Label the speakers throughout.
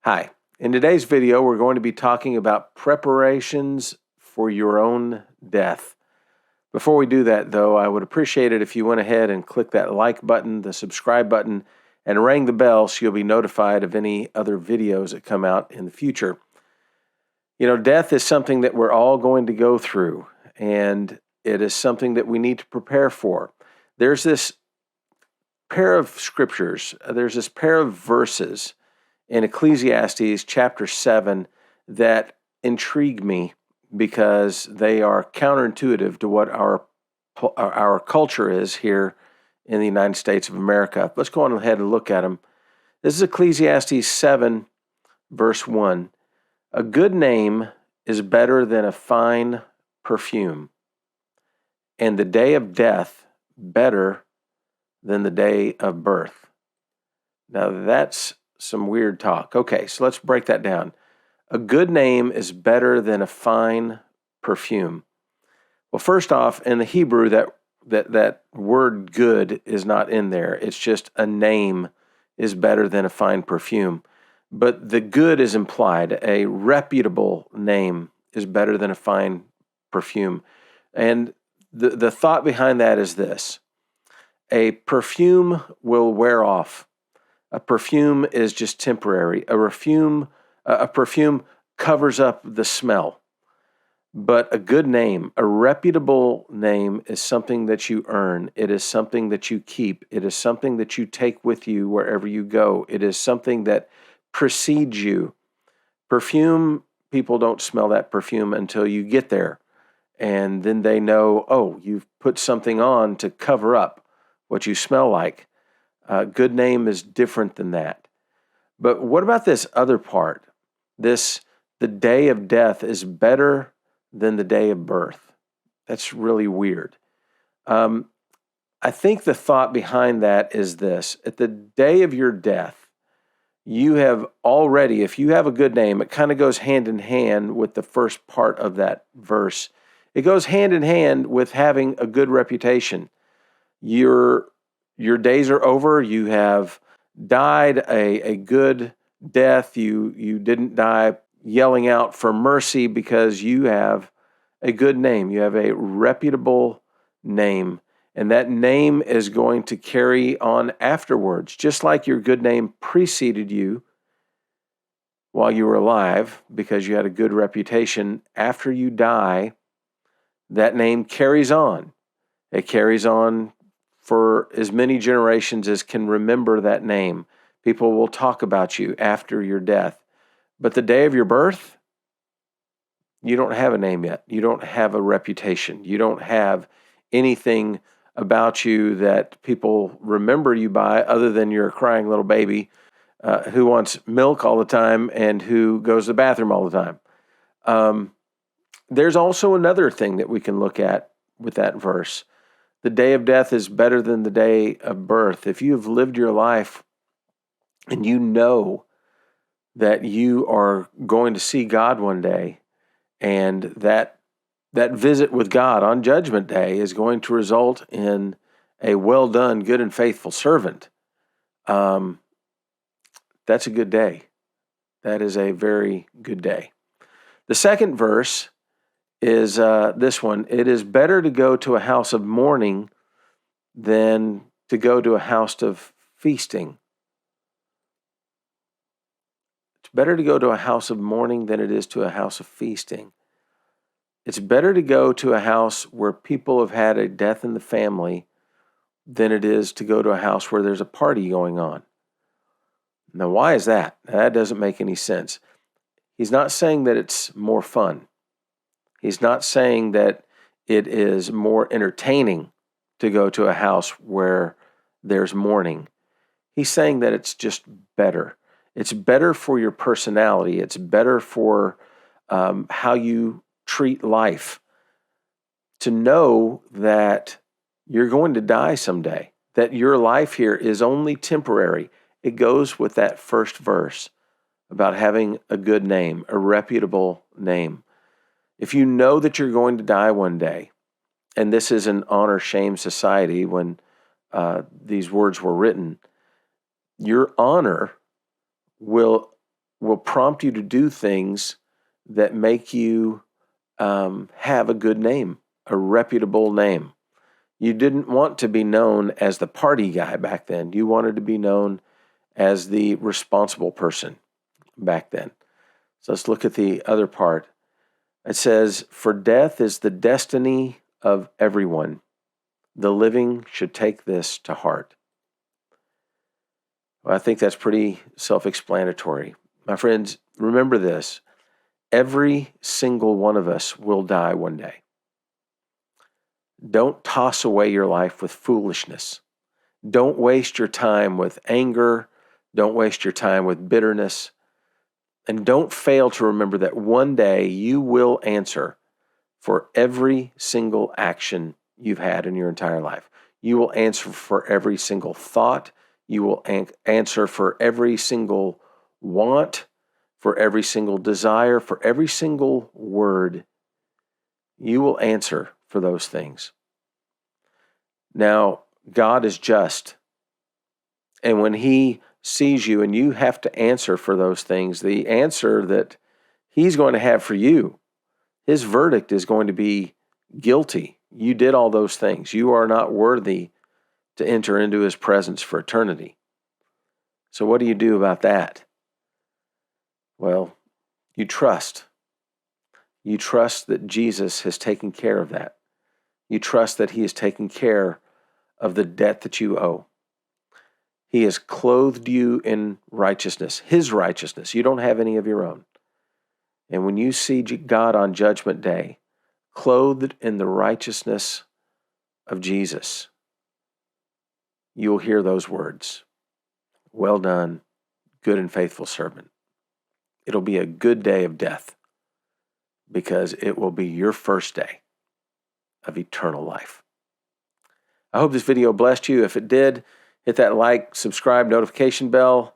Speaker 1: Hi. In today's video, we're going to be talking about preparations for your own death. Before we do that, though, I would appreciate it if you went ahead and clicked that like button, the subscribe button, and rang the bell so you'll be notified of any other videos that come out in the future. You know, death is something that we're all going to go through, and it is something that we need to prepare for. There's this pair of scriptures, there's this pair of verses in Ecclesiastes chapter 7 that intrigue me because they are counterintuitive to what our culture is here in the United States of America. Let's go on ahead and look at them. This is Ecclesiastes 7, verse 1. A good name is better than a fine perfume, and the day of death better than the day of birth. Now that's some weird talk. Okay, so let's break that down. A good name is better than a fine perfume. Well, first off, in the Hebrew, that word good is not in there. It's just a name is better than a fine perfume. But the good is implied. A reputable name is better than a fine perfume. And the thought behind that is this. A perfume will wear off. A perfume is just temporary. A perfume covers up the smell. But a good name, a reputable name, is something that you earn. It is something that you keep. It is something that you take with you wherever you go. It is something that precedes you. Perfume, people don't smell that perfume until you get there. And then they know, oh, you've put something on to cover up what you smell like. Good name is different than that. But what about this other part? The day of death is better than the day of birth. That's really weird. I think the thought behind that is this. At the day of your death, you have already, if you have a good name, it kind of goes hand in hand with the first part of that verse. It goes hand in hand with having a good reputation. Your days are over. You have died a good death. You didn't die yelling out for mercy because you have a good name. You have a reputable name. And that name is going to carry on afterwards. Just like your good name preceded you while you were alive because you had a good reputation, after you die, that name carries on. It carries on for as many generations as can remember that name. People will talk about you after your death. But the day of your birth, you don't have a name yet. You don't have a reputation. You don't have anything about you that people remember you by other than you're a crying little baby who wants milk all the time and who goes to the bathroom all the time. There's also another thing that we can look at with that verse. The day of death is better than the day of birth. If you have lived your life and you know that you are going to see God one day, and that visit with God on Judgment Day is going to result in a well done, good and faithful servant, that's a good day. That is a very good day. The second verse is this one. It is better to go to a house of mourning than to go to a house of feasting. It's better to go to a house of mourning than it is to a house of feasting. It's better to go to a house where people have had a death in the family than it is to go to a house where there's a party going on. Now, why is that? That doesn't make any sense. He's not saying that it's more fun. He's not saying that it is more entertaining to go to a house where there's mourning. He's saying that it's just better. It's better for your personality. It's better for how you treat life. To know that you're going to die someday, that your life here is only temporary. It goes with that first verse about having a good name, a reputable name. If you know that you're going to die one day, and this is an honor-shame society when these words were written, your honor will prompt you to do things that make you have a good name, a reputable name. You didn't want to be known as the party guy back then. You wanted to be known as the responsible person back then. So let's look at the other part. It says, "For death is the destiny of everyone. The living should take this to heart." Well, I think that's pretty self-explanatory. My friends, remember this. Every single one of us will die one day. Don't toss away your life with foolishness. Don't waste your time with anger. Don't waste your time with bitterness. And don't fail to remember that one day you will answer for every single action you've had in your entire life. You will answer for every single thought. You will answer for every single want, for every single desire, for every single word. You will answer for those things. Now, God is just. And when He sees you and you have to answer for those things, the answer that He's going to have for you, His verdict is going to be guilty. You did all those things. You are not worthy to enter into His presence for eternity. So what do you do about that? Well, you trust. You trust that Jesus has taken care of that. You trust that He has taken care of the debt that you owe. He has clothed you in righteousness, His righteousness. You don't have any of your own. And when you see God on Judgment Day, clothed in the righteousness of Jesus, you'll hear those words, "Well done, good and faithful servant." It'll be a good day of death because it will be your first day of eternal life. I hope this video blessed you. If it did, hit that like, subscribe, notification bell.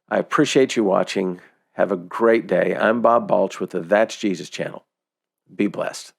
Speaker 1: I appreciate you watching. Have a great day. I'm Bob Balch with the That's Jesus channel. Be blessed.